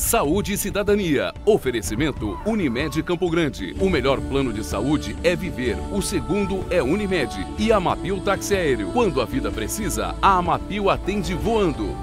Saúde e Cidadania. Oferecimento Unimed Campo Grande. O melhor plano de saúde é viver. O segundo é Unimed. E Amapil Táxi Aéreo. Quando a vida precisa, a Amapil atende voando.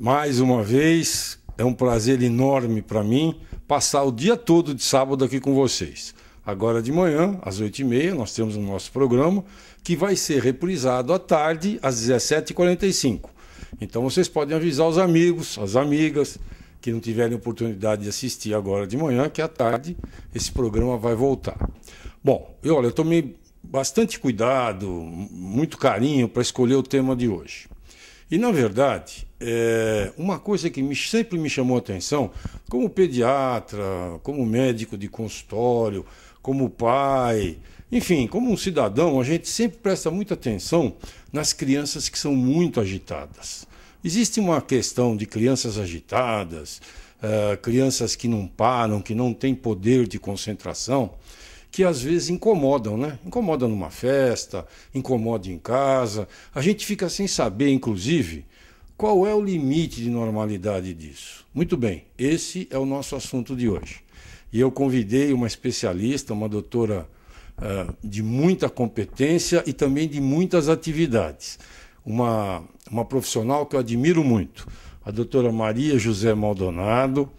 Mais uma vez, é um prazer enorme para mim passar o dia todo de sábado aqui com vocês. Agora de manhã, às 8h30, nós temos o nosso programa, que vai ser reprisado à tarde, às 17h45. Então vocês podem avisar os amigos, as amigas, que não tiverem oportunidade de assistir agora de manhã, que à tarde esse programa vai voltar. Bom, eu tomei bastante cuidado, muito carinho para escolher o tema de hoje. E, na verdade, uma coisa que sempre me chamou a atenção, como pediatra, como médico de consultório, como pai, enfim, como um cidadão, a gente sempre presta muita atenção nas crianças que são muito agitadas. Existe uma questão de crianças agitadas, crianças que não param, que não têm poder de concentração, que às vezes incomodam, né? Incomoda numa festa, incomoda em casa. A gente fica sem saber, inclusive, qual é o limite de normalidade disso. Muito bem, esse é o nosso assunto de hoje. E eu convidei uma especialista, uma doutora de muita competência e também de muitas atividades. Uma profissional que eu admiro muito, a doutora Maria José Maldonado.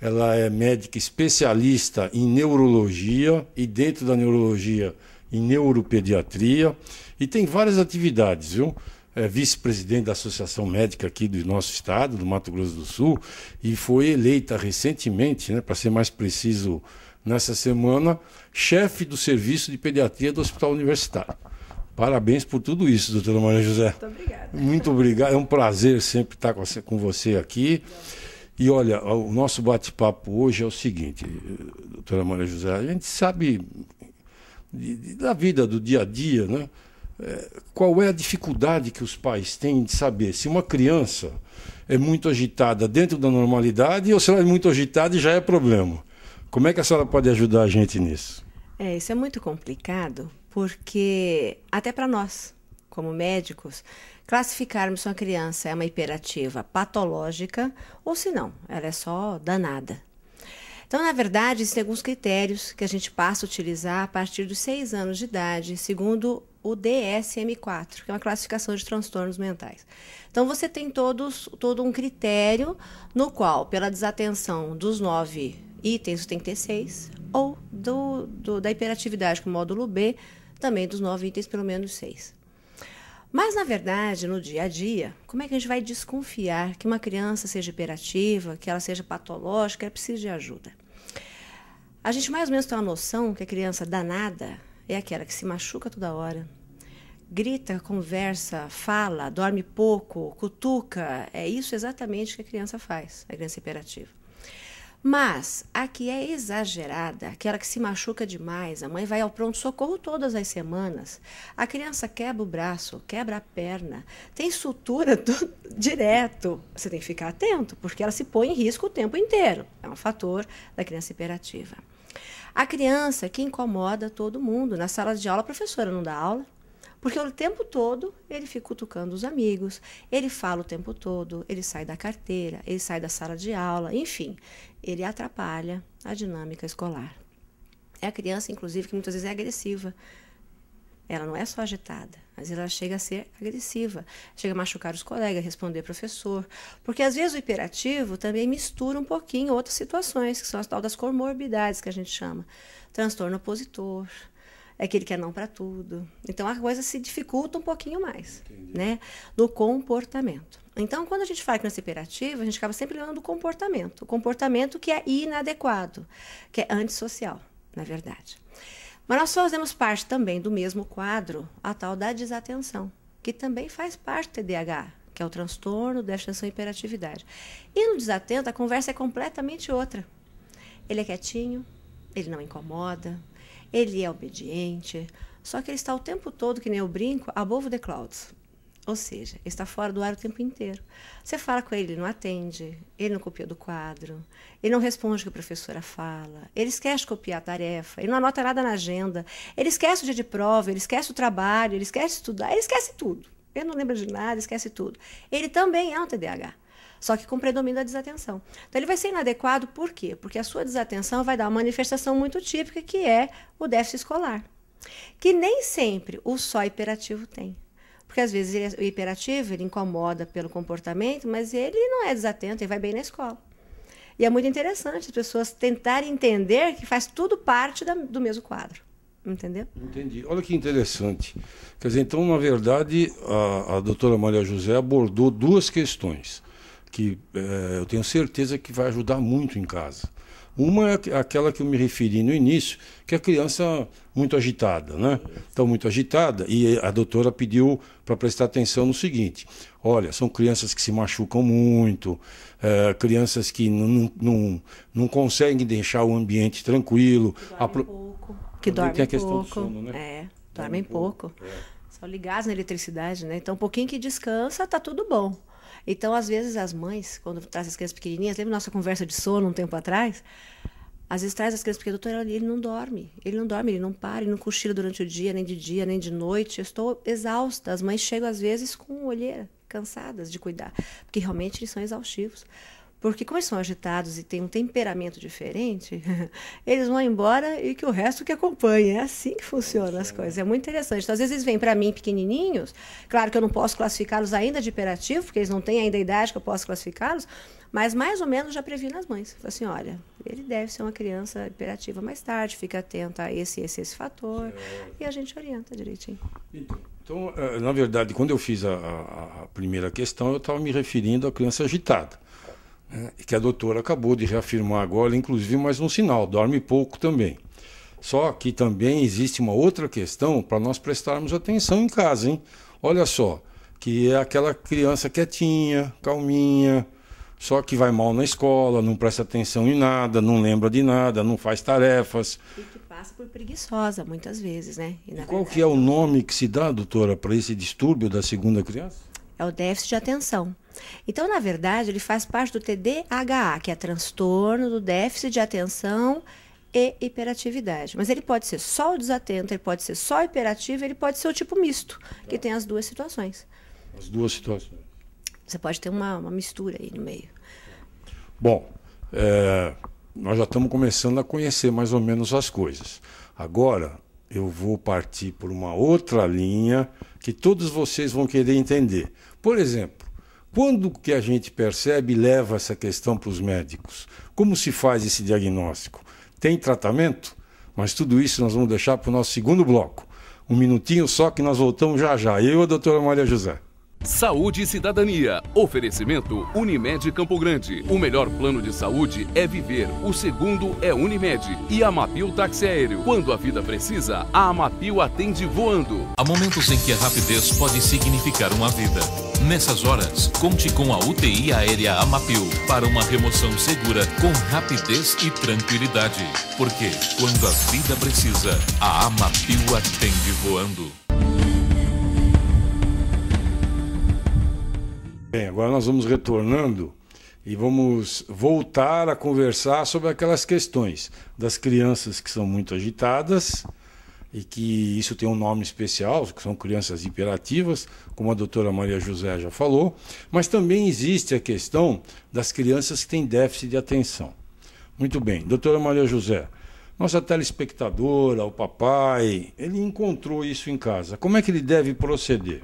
Ela é médica especialista em neurologia e, dentro da neurologia, em neuropediatria. E tem várias atividades, viu? É vice-presidente da Associação Médica aqui do nosso estado, do Mato Grosso do Sul, e foi eleita recentemente, né, para ser mais preciso, nessa semana, chefe do serviço de pediatria do Hospital Universitário. Parabéns por tudo isso, doutora Maria José. Muito obrigada. Muito obrigado. É um prazer sempre estar com você aqui. E olha, o nosso bate-papo hoje é o seguinte, doutora Maria José, a gente sabe da vida, do dia a dia, né? Qual é a dificuldade que os pais têm de saber se uma criança é muito agitada dentro da normalidade ou se ela é muito agitada e já é problema. Como é que a senhora pode ajudar a gente nisso? Isso é muito complicado, porque até para nós, como médicos, classificarmos se uma criança é uma hiperativa patológica ou se não, ela é só danada. Então, na verdade, existem alguns critérios que a gente passa a utilizar a partir dos 6 anos de idade, segundo o DSM-4, que é uma classificação de transtornos mentais. Então, você tem todo um critério no qual, pela desatenção dos 9 itens, tem que ter 6, ou da hiperatividade com o módulo B, também dos 9 itens, pelo menos 6. Mas, na verdade, no dia a dia, como é que a gente vai desconfiar que uma criança seja hiperativa, que ela seja patológica, ela precisa de ajuda? A gente mais ou menos tem uma noção que a criança danada é aquela que se machuca toda hora, grita, conversa, fala, dorme pouco, cutuca. É isso exatamente que a criança faz, a criança hiperativa. Mas a que é exagerada, aquela que se machuca demais, a mãe vai ao pronto-socorro todas as semanas, a criança quebra o braço, quebra a perna, tem sutura direto. Você tem que ficar atento, porque ela se põe em risco o tempo inteiro. É um fator da criança hiperativa. A criança que incomoda todo mundo. Na sala de aula, a professora não dá aula, porque o tempo todo ele fica cutucando os amigos, ele fala o tempo todo, ele sai da carteira, ele sai da sala de aula, enfim, ele atrapalha a dinâmica escolar. É a criança, inclusive, que muitas vezes é agressiva. Ela não é só agitada, mas ela chega a ser agressiva, chega a machucar os colegas, responder professor, porque às vezes o hiperativo também mistura um pouquinho outras situações, que são as tal das comorbidades que a gente chama, transtorno opositor, é aquele que é não para tudo. Então, a coisa se dificulta um pouquinho mais, né, no comportamento. Então, quando a gente fala criança hiperativa, a gente acaba sempre lembrando do comportamento. O comportamento que é inadequado, que é antissocial, na verdade. Mas nós fazemos parte também do mesmo quadro, a tal da desatenção, que também faz parte do TDAH, que é o transtorno, déficit de atenção e hiperatividade. E no desatento, a conversa é completamente outra. Ele é quietinho, ele não incomoda, ele é obediente, só que ele está o tempo todo, que nem eu brinco, above the clouds. Ou seja, ele está fora do ar o tempo inteiro. Você fala com ele, ele não atende, ele não copia do quadro, ele não responde o que a professora fala, ele esquece de copiar a tarefa, ele não anota nada na agenda, ele esquece o dia de prova, ele esquece o trabalho, ele esquece de estudar, ele esquece tudo. Ele não lembra de nada, esquece tudo. Ele também é um TDAH, só que com predomínio da desatenção. Então, ele vai ser inadequado por quê? Porque a sua desatenção vai dar uma manifestação muito típica, que é o déficit escolar, que nem sempre o só hiperativo tem. Porque, às vezes, o hiperativo ele incomoda pelo comportamento, mas ele não é desatento, ele vai bem na escola. E é muito interessante as pessoas tentarem entender que faz tudo parte do mesmo quadro. Entendeu? Entendi. Olha que interessante. Quer dizer, então, na verdade, a doutora Maria José abordou duas questões que eu tenho certeza que vai ajudar muito em casa. Uma é aquela que eu me referi no início, que é a criança muito agitada, né? Então, muito agitada, e a doutora pediu para prestar atenção no seguinte: olha, são crianças que se machucam muito, crianças que não conseguem deixar o ambiente tranquilo. Dormem pouco. Que dormem tem a questão pouco. do sono, né? Dormem pouco. São ligados na eletricidade, né? Então, um pouquinho que descansa, tá tudo bom. Então, às vezes, as mães, quando trazem as crianças pequenininhas, lembra nossa conversa de sono um tempo atrás? Às vezes traz as crianças pequenas, doutora, ele não dorme, ele não para, ele não cochila durante o dia, nem de noite. Eu estou exausta. As mães chegam, às vezes, com olheira, cansadas de cuidar, porque realmente eles são exaustivos. Porque como eles são agitados e têm um temperamento diferente, eles vão embora e que o resto que acompanhe. É assim que funcionam as coisas. É muito interessante. Então, às vezes, eles vêm para mim pequenininhos. Claro que eu não posso classificá-los ainda de hiperativo, porque eles não têm ainda a idade que eu posso classificá-los, mas mais ou menos já previno as mães. Falo assim, olha, ele deve ser uma criança hiperativa mais tarde, fica atenta a esse fator, e a gente orienta direitinho. Então, na verdade, quando eu fiz a primeira questão, eu estava me referindo à criança agitada. Que a doutora acabou de reafirmar agora, inclusive mais um sinal, dorme pouco também. Só que também existe uma outra questão para nós prestarmos atenção em casa, hein? Olha só, que é aquela criança quietinha, calminha, só que vai mal na escola, não presta atenção em nada, não lembra de nada, não faz tarefas. E que passa por preguiçosa, muitas vezes, né? E qual que é o nome que se dá, doutora, para esse distúrbio da segunda criança? É o déficit de atenção. Então, na verdade, ele faz parte do TDAH, que é transtorno do déficit de atenção e hiperatividade. Mas ele pode ser só o desatento, ele pode ser só hiperativo, ele pode ser o tipo misto, que tem as duas situações. As duas situações. Você pode ter uma mistura aí no meio. Bom, nós já estamos começando a conhecer mais ou menos as coisas. Agora, eu vou partir por uma outra linha que todos vocês vão querer entender. Por exemplo, quando que a gente percebe e leva essa questão para os médicos? Como se faz esse diagnóstico? Tem tratamento? Mas tudo isso nós vamos deixar para o nosso segundo bloco. Um minutinho só que nós voltamos já já. Eu e a doutora Maria José. Saúde e Cidadania. Oferecimento Unimed Campo Grande. O melhor plano de saúde é viver. O segundo é Unimed. E Amapil Táxi Aéreo. Quando a vida precisa, a Amapil atende voando. Há momentos em que a rapidez pode significar uma vida. Nessas horas, conte com a UTI aérea Amapil para uma remoção segura com rapidez e tranquilidade. Porque quando a vida precisa, a Amapil atende voando. Bem, agora nós vamos retornando e vamos voltar a conversar sobre aquelas questões das crianças que são muito agitadas e que isso tem um nome especial, que são crianças hiperativas, como a doutora Maria José já falou, mas também existe a questão das crianças que têm déficit de atenção. Muito bem, doutora Maria José, nossa telespectadora, o papai, ele encontrou isso em casa. Como é que ele deve proceder?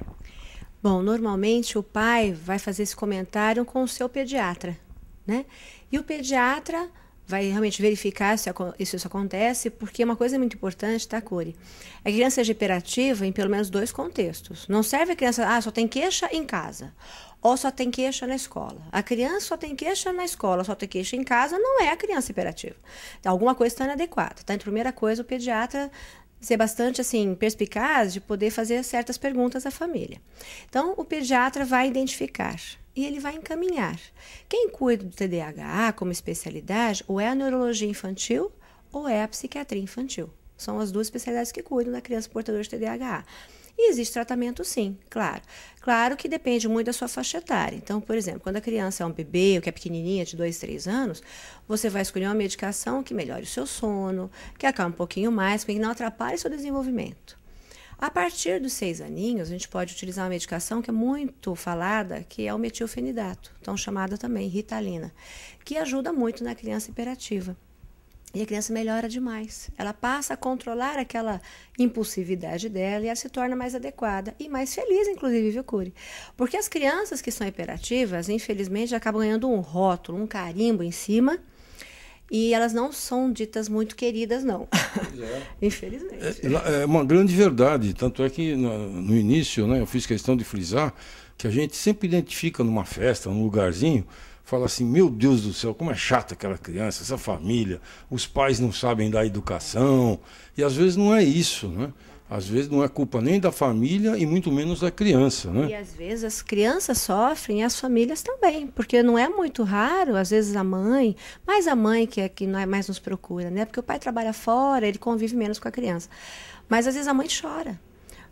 Bom, normalmente o pai vai fazer esse comentário com o seu pediatra, né? E o pediatra vai realmente verificar se isso acontece, porque uma coisa muito importante, tá, Cori? É que a criança seja hiperativa em pelo menos 2 contextos. Não serve a criança, só tem queixa em casa, ou só tem queixa na escola. A criança só tem queixa na escola, só tem queixa em casa, não é a criança hiperativa. Então, alguma coisa está inadequada. Então, a primeira coisa, o pediatra ser bastante assim perspicaz de poder fazer certas perguntas à família. Então, o pediatra vai identificar e ele vai encaminhar. Quem cuida do TDAH como especialidade ou é a neurologia infantil ou é a psiquiatria infantil. São as duas especialidades que cuidam da criança portadora de TDAH. E existe tratamento sim, claro. Claro que depende muito da sua faixa etária. Então, por exemplo, quando a criança é um bebê ou que é pequenininha, de 2, 3 anos, você vai escolher uma medicação que melhore o seu sono, que acalme um pouquinho mais, que não atrapalhe o seu desenvolvimento. A partir dos 6 aninhos, a gente pode utilizar uma medicação que é muito falada, que é o metilfenidato, então chamada também Ritalina, que ajuda muito na criança hiperativa. E a criança melhora demais. Ela passa a controlar aquela impulsividade dela e ela se torna mais adequada e mais feliz, inclusive, viu, Curi? Porque as crianças que são hiperativas, infelizmente, acabam ganhando um rótulo, um carimbo em cima, e elas não são ditas muito queridas, não. Infelizmente. É uma grande verdade. Tanto é que no início, né, eu fiz questão de frisar que a gente sempre identifica numa festa, num lugarzinho, fala assim, meu Deus do céu, como é chata aquela criança, essa família, os pais não sabem dar educação, e às vezes não é isso, né? Às vezes não é culpa nem da família e muito menos da criança, né? E às vezes as crianças sofrem e as famílias também, porque não é muito raro, às vezes a mãe, mais a mãe que é que não é mais nos procura, né? Porque o pai trabalha fora, ele convive menos com a criança. Mas às vezes a mãe chora.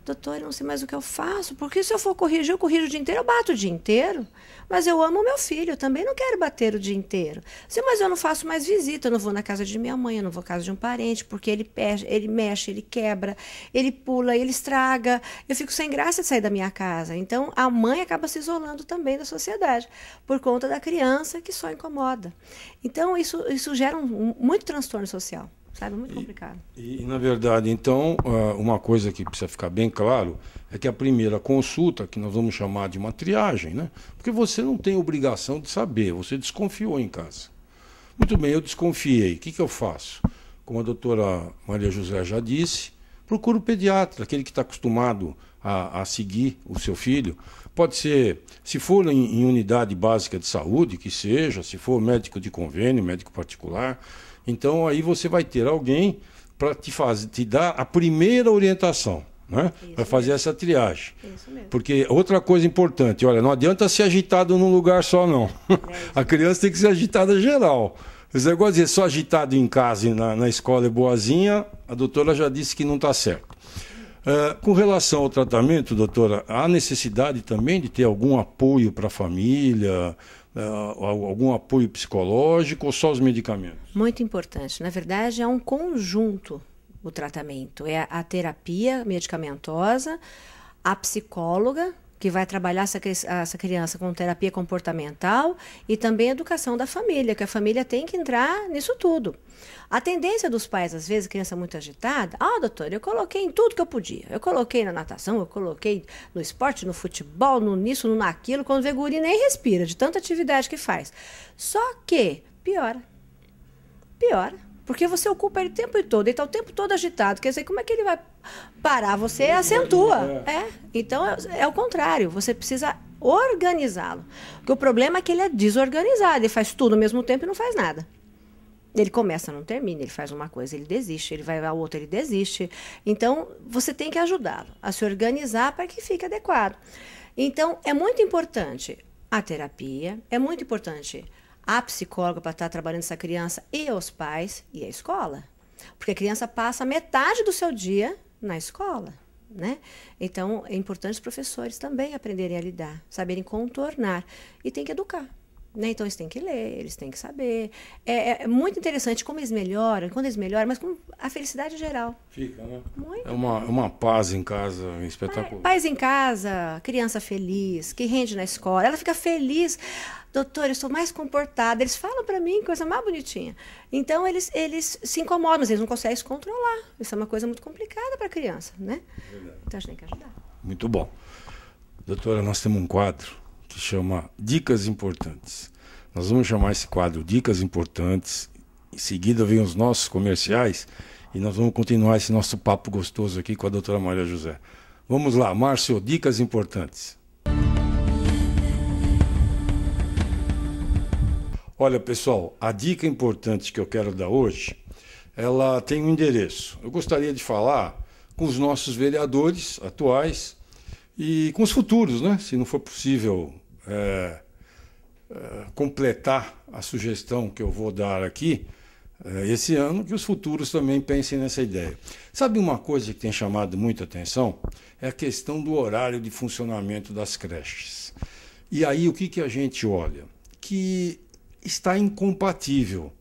Doutor, eu não sei mais o que eu faço, porque se eu for corrigir, eu corrijo o dia inteiro, eu bato o dia inteiro. Mas eu amo meu filho, eu também não quero bater o dia inteiro. Sim, mas eu não faço mais visita, eu não vou na casa de minha mãe, eu não vou na casa de um parente, porque ele mexe, ele quebra, ele pula, ele estraga. Eu fico sem graça de sair da minha casa. Então, a mãe acaba se isolando também da sociedade, por conta da criança que só incomoda. Então, isso gera muito transtorno social. Sabe? Muito complicado. E, na verdade, então, uma coisa que precisa ficar bem claro é que a primeira consulta, que nós vamos chamar de uma triagem, né? Porque você não tem obrigação de saber, você desconfiou em casa. Muito bem, eu desconfiei. O que eu faço? Como a doutora Maria José já disse, procura o pediatra, aquele que está acostumado a seguir o seu filho. Pode ser, se for em unidade básica de saúde, que seja, se for médico de convênio, médico particular. Então, aí você vai ter alguém para te dar a primeira orientação, né? Para fazer essa triagem. Isso mesmo. Porque outra coisa importante, olha, não adianta ser agitado num lugar só, não. A criança tem que ser agitada geral. Esse negócio de ser só agitado em casa e na escola é boazinha, a doutora já disse que não está certo. Com relação ao tratamento, doutora, há necessidade também de ter algum apoio para a família, algum apoio psicológico ou só os medicamentos? Muito importante. Na verdade, é um conjunto o tratamento. É a terapia medicamentosa, a psicóloga, que vai trabalhar essa criança com terapia comportamental e também a educação da família, que a família tem que entrar nisso tudo. A tendência dos pais, às vezes, criança muito agitada, doutor, eu coloquei em tudo que eu podia. Eu coloquei na natação, eu coloquei no esporte, no futebol, nisso, naquilo, quando vê guri nem respira, de tanta atividade que faz. Só que piora. Porque você ocupa ele o tempo todo, ele está o tempo todo agitado. Quer dizer, como é que ele vai parar? Você acentua. Então, é o contrário. Você precisa organizá-lo. Porque o problema é que ele é desorganizado. Ele faz tudo ao mesmo tempo e não faz nada. Ele começa, não termina. Ele faz uma coisa, ele desiste. Ele vai a outra, ele desiste. Então, você tem que ajudá-lo a se organizar para que fique adequado. Então, é muito importante a terapia, é muito importante a psicóloga para estar trabalhando essa criança e os pais e a escola. Porque a criança passa metade do seu dia na escola, né? Então, é importante os professores também aprenderem a lidar, saberem contornar e tem que educar. Né? Então, eles têm que ler, eles têm que saber. É muito interessante como eles melhoram, quando eles melhoram, mas com a felicidade geral. Fica, né? Muito. É uma paz em casa espetacular. Paz em casa, criança feliz, que rende na escola. Ela fica feliz. Doutor, eu sou mais comportada. Eles falam para mim coisa mais bonitinha. Então, eles se incomodam, mas eles não conseguem se controlar. Isso é uma coisa muito complicada para a criança, né? Verdade. Então, a gente tem que ajudar. Muito bom. Doutora, nós temos um quadro que chama Dicas Importantes. Nós vamos chamar esse quadro Dicas Importantes. Em seguida vem os nossos comerciais e nós vamos continuar esse nosso papo gostoso aqui com a doutora Maria José. Vamos lá, Márcio, Dicas Importantes. Olha, pessoal, a dica importante que eu quero dar hoje, ela tem um endereço. Eu gostaria de falar com os nossos vereadores atuais e com os futuros, né? Se não for possível completar a sugestão que eu vou dar aqui, esse ano, que os futuros também pensem nessa ideia. Sabe uma coisa que tem chamado muita atenção? É a questão do horário de funcionamento das creches. E aí o que a gente olha? Que está incompatível.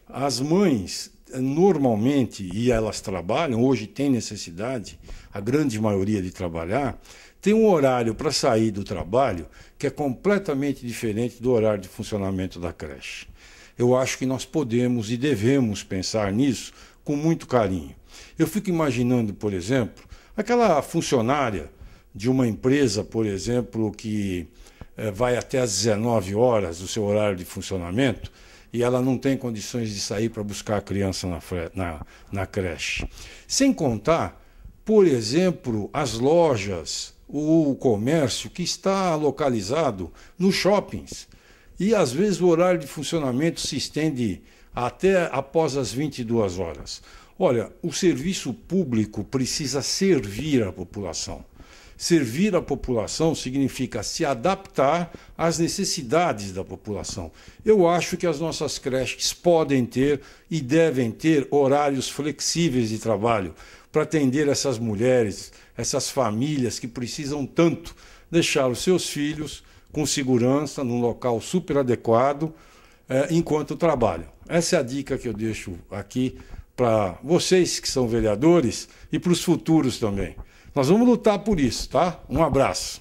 As mães, normalmente, e elas trabalham, hoje tem necessidade, a grande maioria de trabalhar, tem um horário para sair do trabalho que é completamente diferente do horário de funcionamento da creche. Eu acho que nós podemos e devemos pensar nisso com muito carinho. Eu fico imaginando, por exemplo, aquela funcionária de uma empresa, por exemplo, que vai até às 19 horas, o seu horário de funcionamento, e ela não tem condições de sair para buscar a criança na creche. Sem contar, por exemplo, as lojas, o comércio que está localizado nos shoppings. E, às vezes, o horário de funcionamento se estende até após as 22 horas. Olha, o serviço público precisa servir a população. Servir a população significa se adaptar às necessidades da população. Eu acho que as nossas creches podem ter e devem ter horários flexíveis de trabalho para atender essas mulheres, essas famílias que precisam tanto deixar os seus filhos com segurança, num local super adequado, enquanto trabalham. Essa é a dica que eu deixo aqui para vocês que são vereadores e para os futuros também. Nós vamos lutar por isso, tá? Um abraço.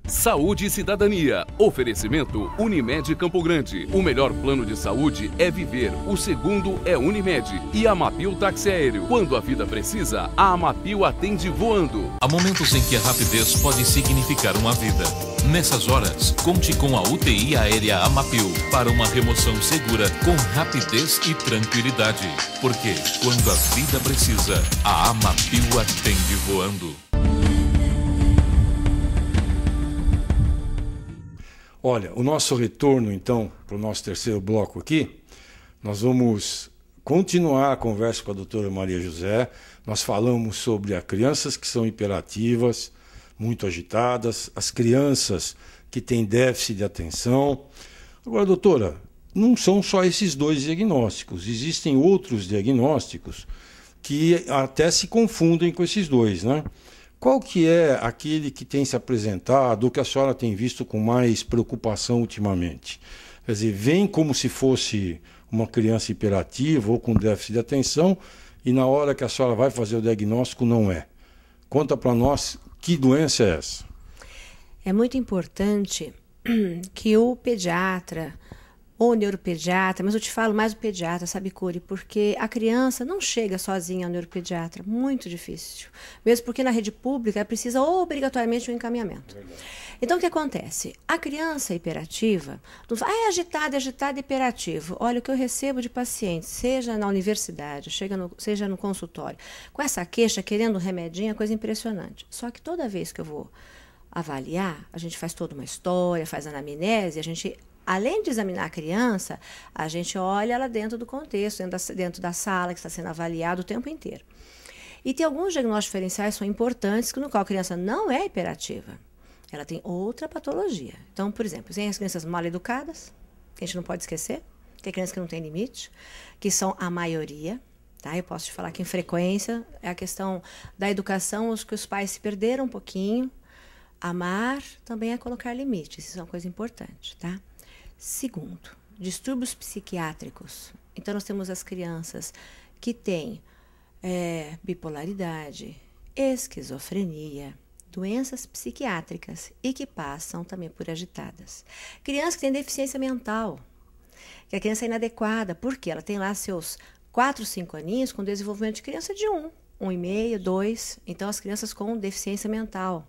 Saúde e Cidadania. Oferecimento Unimed Campo Grande. O melhor plano de saúde é viver. O segundo é Unimed. E Amapil Táxi Aéreo. Quando a vida precisa, a Amapil atende voando. Há momentos em que a rapidez pode significar uma vida. Nessas horas, conte com a UTI aérea Amapil para uma remoção segura com rapidez e tranquilidade. Porque quando a vida precisa, a Amapil atende voando. Olha, o nosso retorno, então, para o nosso terceiro bloco aqui, nós vamos continuar a conversa com a doutora Maria José. Nós falamos sobre as crianças que são hiperativas, muito agitadas, as crianças que têm déficit de atenção. Agora, doutora, não são só esses dois diagnósticos, existem outros diagnósticos que até se confundem com esses dois, né? Qual que é aquele que tem se apresentado, ou que a senhora tem visto com mais preocupação ultimamente? Quer dizer, vem como se fosse uma criança hiperativa ou com déficit de atenção, e na hora que a senhora vai fazer o diagnóstico não é. Conta para nós que doença é essa. É muito importante que o pediatra ou neuropediatra, mas eu te falo mais o pediatra, sabe, Curi? Porque a criança não chega sozinha ao neuropediatra, muito difícil. Mesmo porque na rede pública precisa obrigatoriamente um encaminhamento. Então, o que acontece? A criança hiperativa, é agitada e hiperativo. Olha, o que eu recebo de pacientes, seja na universidade, seja no consultório, com essa queixa, querendo um remedinho, é coisa impressionante. Só que toda vez que eu vou avaliar, a gente faz toda uma história, faz anamnese, a gente... Além de examinar a criança, a gente olha ela dentro do contexto, dentro da sala que está sendo avaliada o tempo inteiro. E tem alguns diagnósticos diferenciais que são importantes, no qual a criança não é hiperativa. Ela tem outra patologia. Então, por exemplo, tem as crianças mal educadas, que a gente não pode esquecer. Tem crianças que não têm limite, que são a maioria. Tá? Eu posso te falar que em frequência é a questão da educação, os que os pais se perderam um pouquinho. Amar também é colocar limites, isso é uma coisa importante, tá? Segundo, distúrbios psiquiátricos. Então, nós temos as crianças que têm bipolaridade, esquizofrenia, doenças psiquiátricas e que passam também por agitadas. Crianças que têm deficiência mental, que a criança é inadequada, porque ela tem lá seus 4, 5 aninhos com desenvolvimento de criança de 1, 1,5, 2. Então, as crianças com deficiência mental.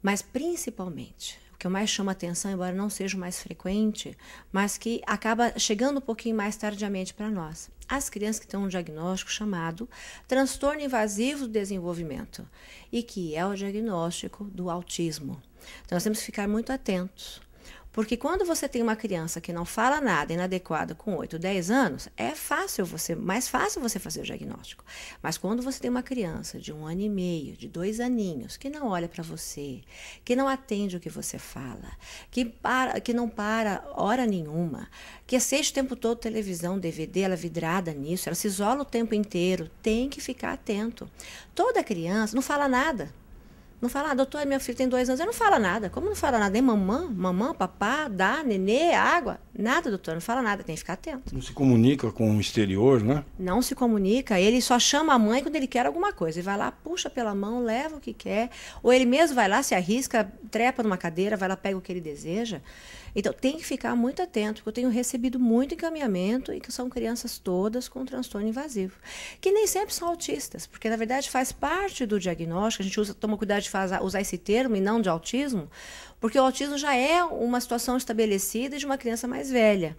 Mas, principalmente... O que eu mais chama atenção, embora não seja o mais frequente, mas que acaba chegando um pouquinho mais tardiamente para nós. As crianças que têm um diagnóstico chamado transtorno invasivo do desenvolvimento, e que é o diagnóstico do autismo. Então, nós temos que ficar muito atentos, Porque quando você tem uma criança que não fala nada, inadequada, com 8, 10 anos, é mais fácil você fazer o diagnóstico. Mas quando você tem uma criança de 1 ano e meio, de 2 aninhos, que não olha para você, que não atende o que você fala, que não para hora nenhuma, que assiste o tempo todo televisão, DVD, ela é vidrada nisso, ela se isola o tempo inteiro, tem que ficar atento. Toda criança não fala nada. Não fala, doutor, meu filho tem 2 anos. Ele não fala nada. Como não fala nada? Nem mamã, papá, dá, nenê, água. Nada, doutor, não fala nada. Tem que ficar atento. Não se comunica com o exterior, né? Não se comunica. Ele só chama a mãe quando ele quer alguma coisa. Ele vai lá, puxa pela mão, leva o que quer. Ou ele mesmo vai lá, se arrisca, trepa numa cadeira, vai lá, pega o que ele deseja. Então, tem que ficar muito atento, porque eu tenho recebido muito encaminhamento e que são crianças todas com transtorno invasivo. Que nem sempre são autistas, porque, na verdade, faz parte do diagnóstico. A gente toma cuidado de usar esse termo e não de autismo, porque o autismo já é uma situação estabelecida de uma criança mais velha.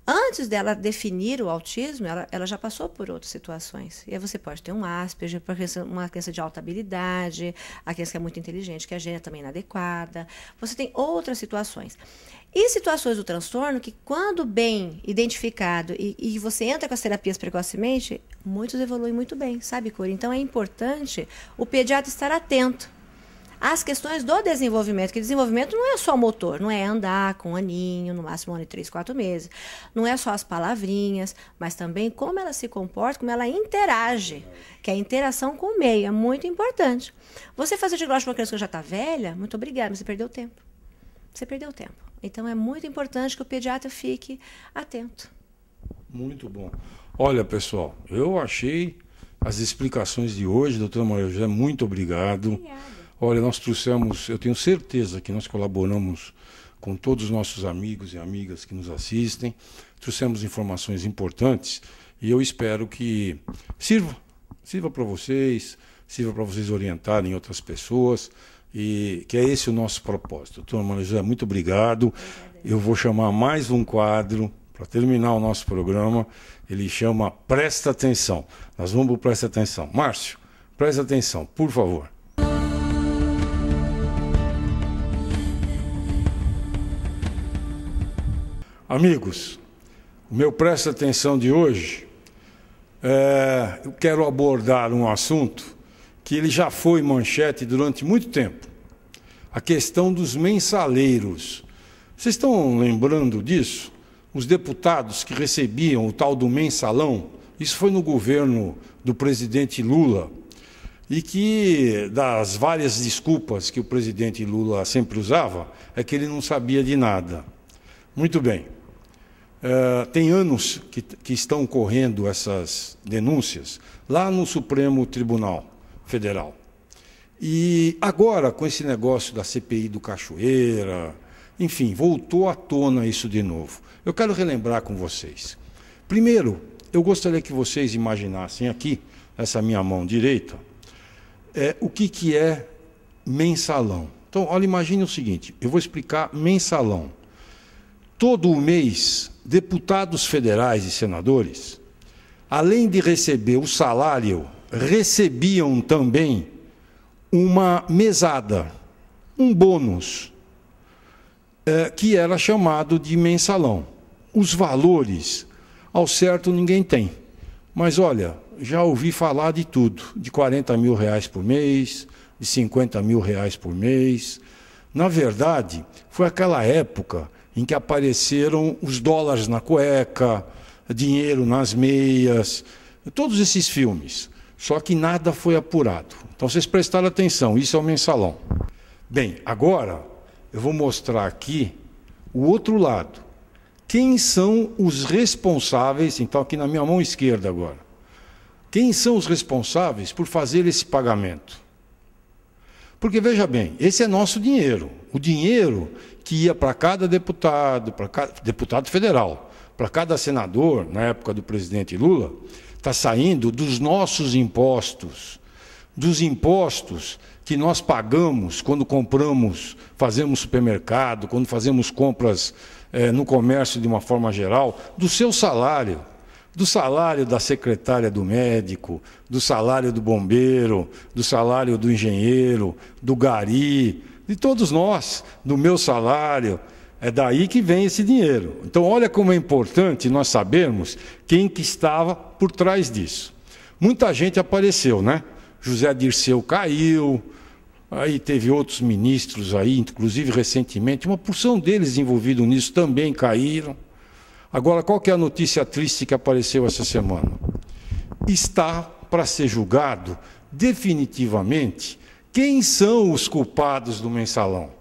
Antes dela definir o autismo, ela já passou por outras situações. E aí você pode ter um Asperger, uma criança de alta habilidade, a criança que é muito inteligente, que a gênese também inadequada. Você tem outras situações. E situações do transtorno que, quando bem identificado e você entra com as terapias precocemente, muitos evoluem muito bem, sabe, Curi? Então é importante o pediatra estar atento as questões do desenvolvimento, que desenvolvimento não é só motor, não é andar com um aninho, no máximo 1 ano e 3, 4 meses, não é só as palavrinhas, mas também como ela se comporta, como ela interage, que é a interação com o meio, é muito importante. Você fazer diagnóstico para uma criança que já está velha, muito obrigada, mas você perdeu tempo. Você perdeu tempo. Então é muito importante que o pediatra fique atento. Muito bom. Olha, pessoal, eu achei as explicações de hoje, doutora Maria José, muito obrigado. Obrigada. Olha, nós trouxemos, eu tenho certeza que nós colaboramos com todos os nossos amigos e amigas que nos assistem, trouxemos informações importantes e eu espero que sirva para vocês orientarem outras pessoas e que é esse o nosso propósito. Doutora Maria José, muito obrigado. Eu vou chamar mais um quadro para terminar o nosso programa, ele chama Presta Atenção. Nós vamos para o Presta Atenção. Márcio, presta atenção, por favor. Amigos, o meu Presta Atenção de hoje, eu quero abordar um assunto que ele já foi manchete durante muito tempo. A questão dos mensaleiros. Vocês estão lembrando disso? Os deputados que recebiam o tal do mensalão, isso foi no governo do presidente Lula, e que, das várias desculpas que o presidente Lula sempre usava, é que ele não sabia de nada. Muito bem. Tem anos que estão correndo essas denúncias lá no Supremo Tribunal Federal. E agora, com esse negócio da CPI do Cachoeira, enfim, voltou à tona isso de novo. Eu quero relembrar com vocês. Primeiro, eu gostaria que vocês imaginassem aqui, essa minha mão direita, o que é mensalão. Então, olha, imagine o seguinte, eu vou explicar mensalão. Todo mês, deputados federais e senadores, além de receber o salário, recebiam também uma mesada, um bônus, que era chamado de mensalão. Os valores, ao certo, ninguém tem. Mas, olha, já ouvi falar de tudo, de R$40 mil por mês, de R$50 mil por mês. Na verdade, foi aquela época em que apareceram os dólares na cueca, dinheiro nas meias, todos esses filmes. Só que nada foi apurado. Então, vocês prestaram atenção, isso é o mensalão. Bem, agora eu vou mostrar aqui o outro lado. Quem são os responsáveis, então aqui na minha mão esquerda agora, quem são os responsáveis por fazer esse pagamento? Porque, veja bem, esse é nosso dinheiro. O dinheiro que ia para cada deputado, deputado federal, para cada senador, na época do presidente Lula, está saindo dos nossos impostos, dos impostos que nós pagamos quando compramos, fazemos supermercado, quando fazemos compras no comércio de uma forma geral, do seu salário. Do salário da secretária do médico, do salário do bombeiro, do salário do engenheiro, do gari, de todos nós, do meu salário. É daí que vem esse dinheiro. Então, olha como é importante nós sabermos quem que estava por trás disso. Muita gente apareceu, né? José Dirceu caiu, aí teve outros ministros aí, inclusive recentemente, uma porção deles envolvidos nisso também caíram. Agora, qual que é a notícia triste que apareceu essa semana? Está para ser julgado definitivamente quem são os culpados do mensalão.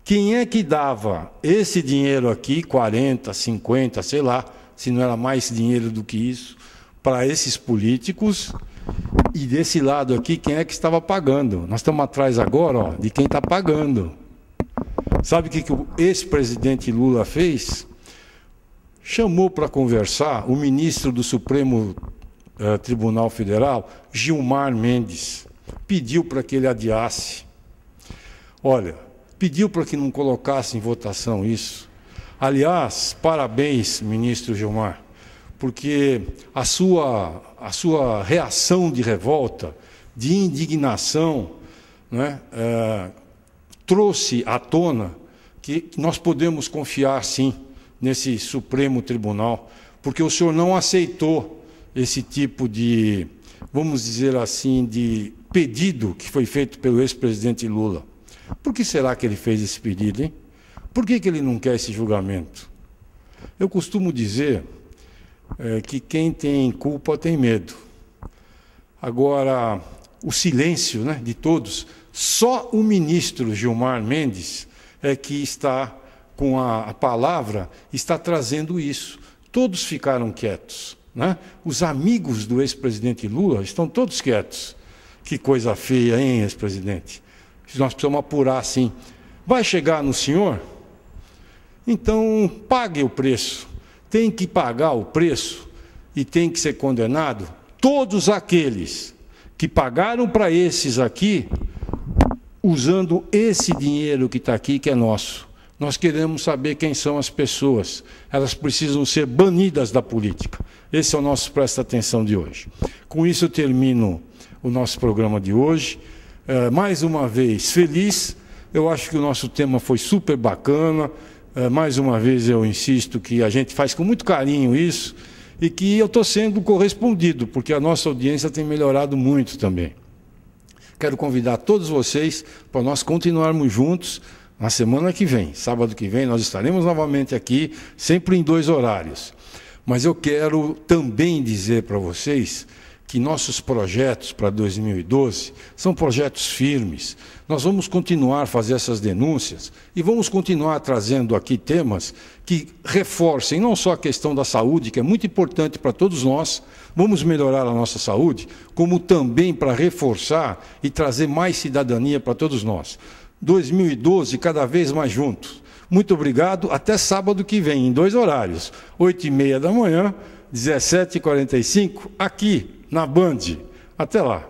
Quem é que dava esse dinheiro aqui, 40, 50, sei lá, se não era mais dinheiro do que isso, para esses políticos? E desse lado aqui, quem é que estava pagando? Nós estamos atrás agora, ó, de quem está pagando. Sabe o que o ex-presidente Lula fez? Chamou para conversar o ministro do Supremo Tribunal Federal, Gilmar Mendes. Pediu para que ele adiasse. Olha, pediu para que não colocasse em votação isso. Aliás, parabéns, ministro Gilmar, porque a sua reação de revolta, de indignação, né, trouxe à tona que nós podemos confiar, sim, nesse Supremo Tribunal, porque o senhor não aceitou esse tipo de, vamos dizer assim, de pedido que foi feito pelo ex-presidente Lula. Por que será que ele fez esse pedido, hein? Por que ele não quer esse julgamento? Eu costumo dizer que quem tem culpa tem medo. Agora, o silêncio, né, de todos, só o ministro Gilmar Mendes é que está com a palavra, está trazendo isso. Todos ficaram quietos, né? Os amigos do ex-presidente Lula estão todos quietos. Que coisa feia, hein, ex-presidente? Nós precisamos apurar, sim. Vai chegar no senhor? Então, pague o preço. Tem que pagar o preço e tem que ser condenado todos aqueles que pagaram para esses aqui, usando esse dinheiro que está aqui, que é nosso. Nós queremos saber quem são as pessoas. Elas precisam ser banidas da política. Esse é o nosso Presta Atenção de hoje. Com isso eu termino o nosso programa de hoje. Mais uma vez, feliz. Eu acho que o nosso tema foi super bacana. Mais uma vez eu insisto que a gente faz com muito carinho isso e que eu estou sendo correspondido, porque a nossa audiência tem melhorado muito também. Quero convidar todos vocês para nós continuarmos juntos na semana que vem. Sábado que vem nós estaremos novamente aqui, sempre em 2 horários. Mas eu quero também dizer para vocês que nossos projetos para 2012 são projetos firmes. Nós vamos continuar a fazer essas denúncias e vamos continuar trazendo aqui temas que reforcem não só a questão da saúde, que é muito importante para todos nós, vamos melhorar a nossa saúde, como também para reforçar e trazer mais cidadania para todos nós. 2012, cada vez mais juntos. Muito obrigado, até sábado que vem, em 2 horários, 8h30 da manhã, 17h45, aqui na Band. Até lá.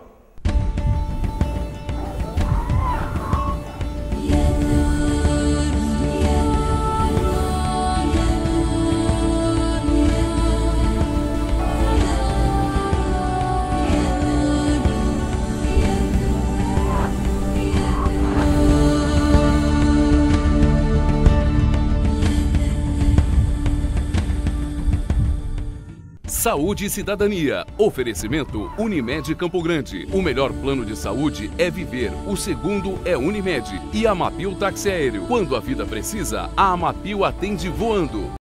Saúde e Cidadania. Oferecimento Unimed Campo Grande. O melhor plano de saúde é viver. O segundo é Unimed. E Amapil Táxi Aéreo. Quando a vida precisa, a Amapil atende voando.